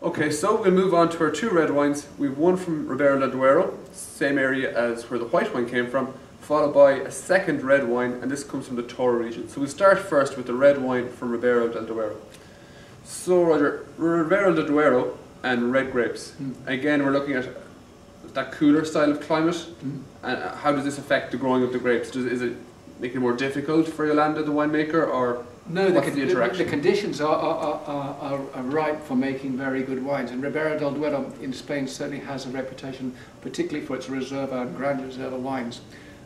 Okay, so we'll move on to our two red wines. We've one from Ribera del Duero, same area as where the white wine came from, followed by a second red wine, and this comes from the Toro region. So we'll start first with the red wine from Ribera del Duero. So Roger, Ribera del Duero and red grapes. Again, we're looking at that cooler style of climate. And how does this affect the growing of the grapes? Is it making it more difficult for Yolanda, the winemaker, or no? The conditions are ripe for making very good wines, and Ribera del Duero in Spain certainly has a reputation, particularly for its Reserva and Grand Reserva wines.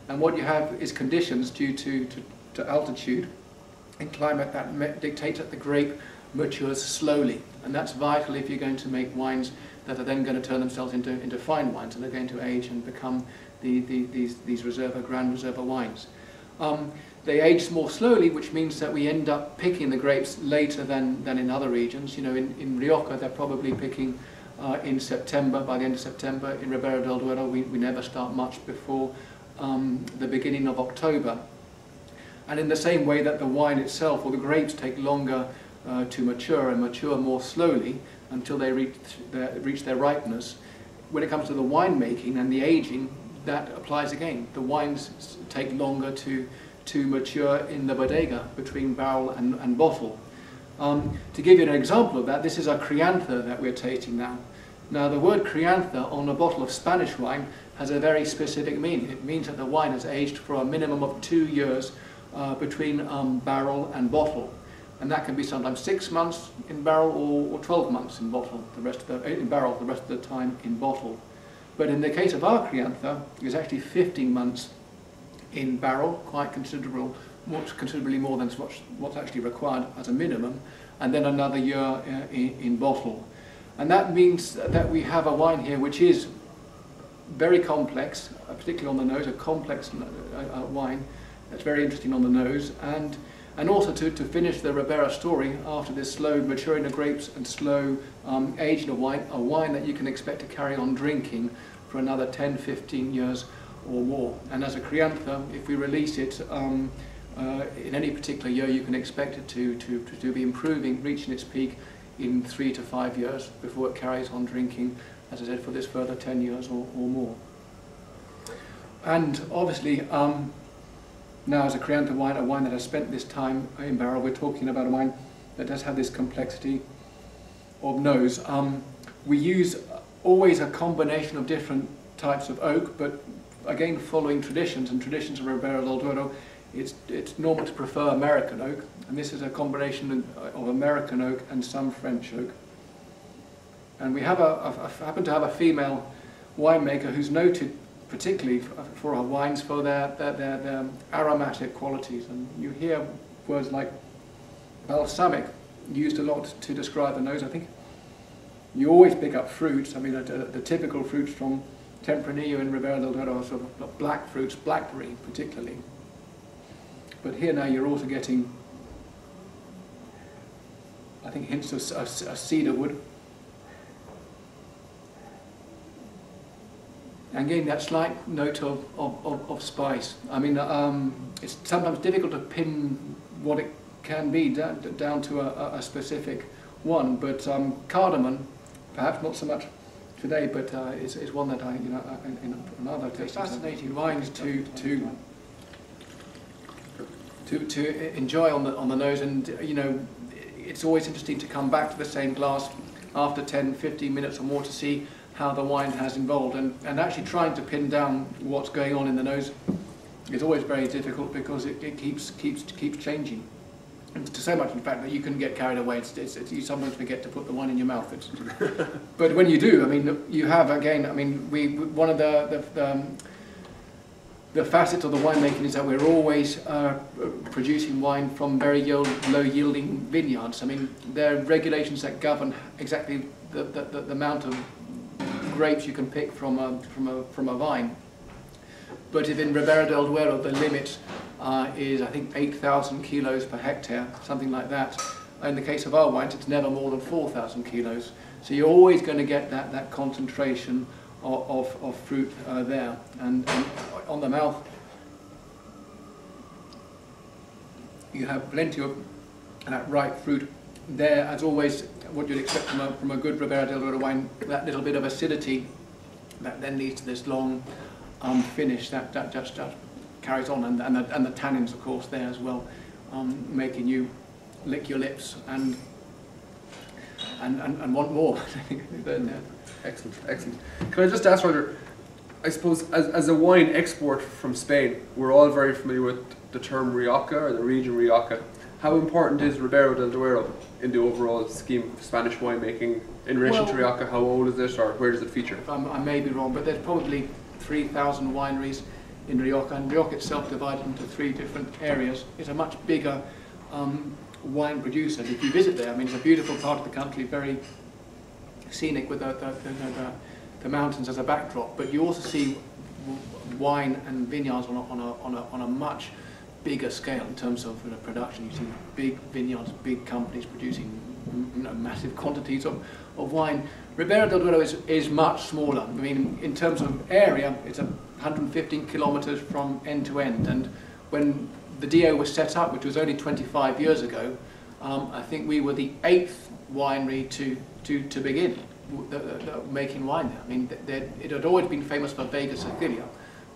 And what you have is conditions due to altitude and climate that dictate that the grape matures slowly, and that's vital if you're going to make wines that are then going to turn themselves into fine wines and are going to age and become these Reserva, Grand Reserva wines. They age more slowly, which means that we end up picking the grapes later than in other regions. You know, in Rioja they're probably picking in September, by the end of September. In Ribera del Duero we never start much before the beginning of October. And in the same way that the wine itself, or the grapes, take longer to mature and mature more slowly until they reach their ripeness, when it comes to the winemaking and the aging, that applies again. The wines take longer to mature in the bodega between barrel and bottle. To give you an example of that, this is a criantha that we're tasting now. Now the word criantha on a bottle of Spanish wine has a very specific meaning. It means that the wine has aged for a minimum of 2 years between barrel and bottle. And that can be sometimes 6 months in barrel or 12 months in bottle, in barrel, the rest of the time in bottle. But in the case of our criantha, it's actually 15 months in barrel, quite considerably more than what's actually required as a minimum, and then another year in bottle. And that means that we have a wine here which is very complex, particularly on the nose, a complex wine that's very interesting on the nose, and also to finish the Ribera story, after this slow maturing of grapes and slow aging of wine, a wine that you can expect to carry on drinking for another 10-15 years or more. And as a criantha, if we release it in any particular year, you can expect it to be improving, reaching its peak in 3 to 5 years before it carries on drinking, as I said, for this further 10 years or more. And obviously, now as a criantha wine, a wine that has spent this time in barrel, we're talking about a wine that does have this complexity of nose. We use always a combination of different types of oak, but again following traditions, and traditions of Ribera del Duero, it's normal to prefer American oak, and this is a combination of American oak and some French oak. And we have happen to have a female winemaker who's noted particularly for our wines for their aromatic qualities, and you hear words like balsamic used a lot to describe the nose. I think you always pick up fruits. I mean, the typical fruits from Tempranillo in Ribera del Duero are sort of black fruits, blackberry particularly. But here now you're also getting, I think, hints of cedar wood. And again, that slight note of spice. I mean, it's sometimes difficult to pin what it can be down to a specific one, but cardamom, perhaps not so much today, but is one that I, in other tastes, fascinating wines to enjoy on the nose, and it's always interesting to come back to the same glass after 10-15 minutes or more to see how the wine has evolved, and actually trying to pin down what's going on in the nose is always very difficult, because it keeps changing, and to so much in fact that you can get carried away. You sometimes forget to put the wine in your mouth. But when you do, I mean, you have again. I mean, one of the facets of the winemaking is that we're always producing wine from very low-yielding vineyards. I mean, there are regulations that govern exactly the amount of grapes you can pick from a vine. But if in Ribera del Duero the limit is, I think, 8,000 kilos per hectare, something like that. In the case of our wines, it's never more than 4,000 kilos. So you're always going to get that concentration of fruit there. And on the mouth, you have plenty of that ripe fruit there, as always, what you'd expect from a good Ribera del Duero wine, that little bit of acidity that then leads to this long finish that just carries on, and the tannins, of course, there as well, making you lick your lips and want more. Excellent, excellent. Can I just ask, Roger, I suppose as a wine export from Spain, we're all very familiar with the term Rioja, or the region Rioja. How important is Ribera del Duero in the overall scheme of Spanish winemaking in relation to Rioja? How old is it, or where does it feature? I may be wrong, but there's probably 3,000 wineries in Rioja, and Rioja itself divided into 3 different areas. It's a much bigger wine producer. If you visit there, I mean, it's a beautiful part of the country, very scenic with the mountains as a backdrop, but you also see wine and vineyards on a much bigger scale in terms of production. You see big vineyards, big companies producing massive quantities of wine. Ribera del Duero is much smaller. I mean, in terms of area, it's 115 kilometers from end to end, and when the DO was set up, which was only 25 years ago, I think we were the 8th winery to begin making wine there. I mean, it had always been famous for Vega Sicilia,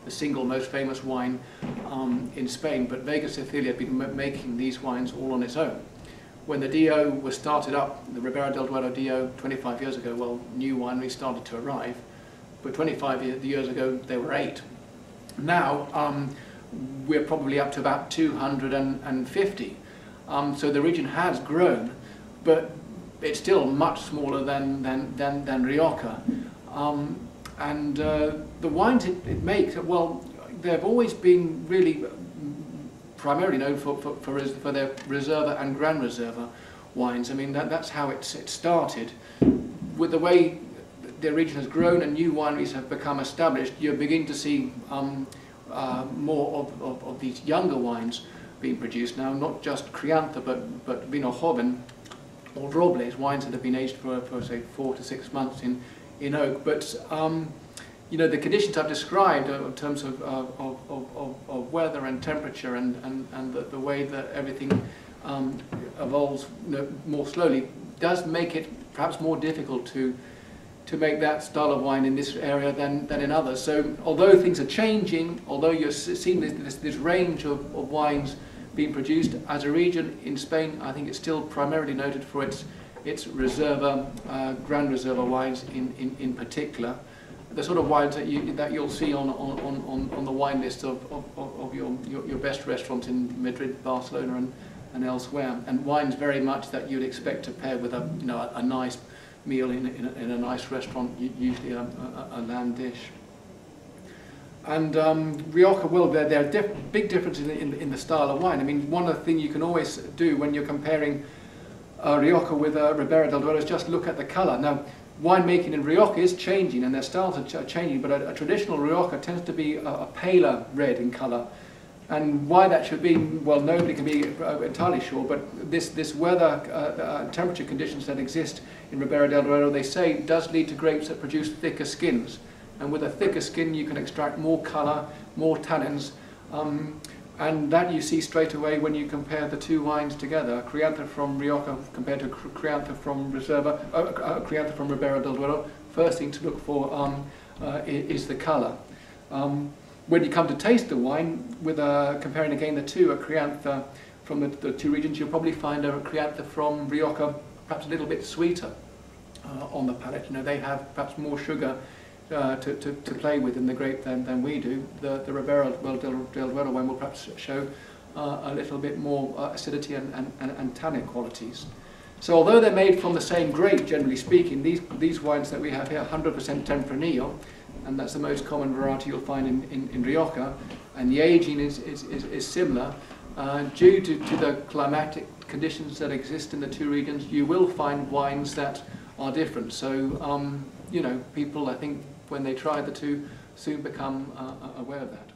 the single most famous wine in Spain, but Vega Sicilia had been making these wines all on its own. When the DO was started up, the Ribera del Duero DO, 25 years ago, well, new wineries started to arrive, but 25 years ago there were 8. Now we're probably up to about 250. So the region has grown, but it's still much smaller than Rioja. And the wines it makes, well, they've always been really primarily known for their Reserva and Gran Reserva wines. I mean, that's how it started. With the way the region has grown and new wineries have become established, you're beginning to see more of these younger wines being produced now, not just Crianza, but Vino Joven or Robles, wines that have been aged for say 4 to 6 months in oak. But you know, the conditions I've described in terms of weather and temperature and the way that everything evolves more slowly does make it perhaps more difficult to make that style of wine in this area than in others. So although things are changing, although you're seeing this range of wines being produced as a region in Spain, I think it's still primarily noted for its Reserva, Gran Reserva wines in particular. The sort of wines that you'll see on the wine list of your best restaurants in Madrid, Barcelona, and elsewhere, and wines very much that you'd expect to pair with a nice meal in a nice restaurant, usually a land dish. And Rioja, well, there are big differences in the style of wine. I mean, one of the things you can always do when you're comparing Rioja with Ribera del Duero is just look at the colour. Now, winemaking in Rioja is changing and their styles are changing, but a traditional Rioja tends to be a paler red in colour. And why that should be, well, nobody can be entirely sure, but this weather, temperature conditions that exist in Ribera del Duero, they say, does lead to grapes that produce thicker skins. And with a thicker skin, you can extract more colour, more tannins, and that you see straight away when you compare the two wines together. Crianza from Rioja compared to Crianza from Reserva, Crianza from Ribera del Duero. First thing to look for is the colour. When you come to taste the wine, with comparing again the two, a Crianza from the two regions, you'll probably find a Crianza from Rioja perhaps a little bit sweeter on the palate. You know, they have perhaps more sugar to play with in the grape than we do. The Ribera del Duero wine will perhaps show a little bit more acidity and tannic qualities. So although they're made from the same grape, generally speaking, these wines that we have here, 100% Tempranillo, and that's the most common variety you'll find in Rioja, and the aging is similar. Due to the climatic conditions that exist in the two regions, you will find wines that are different. So, you know, people, I think, when they try the two, soon become aware of that.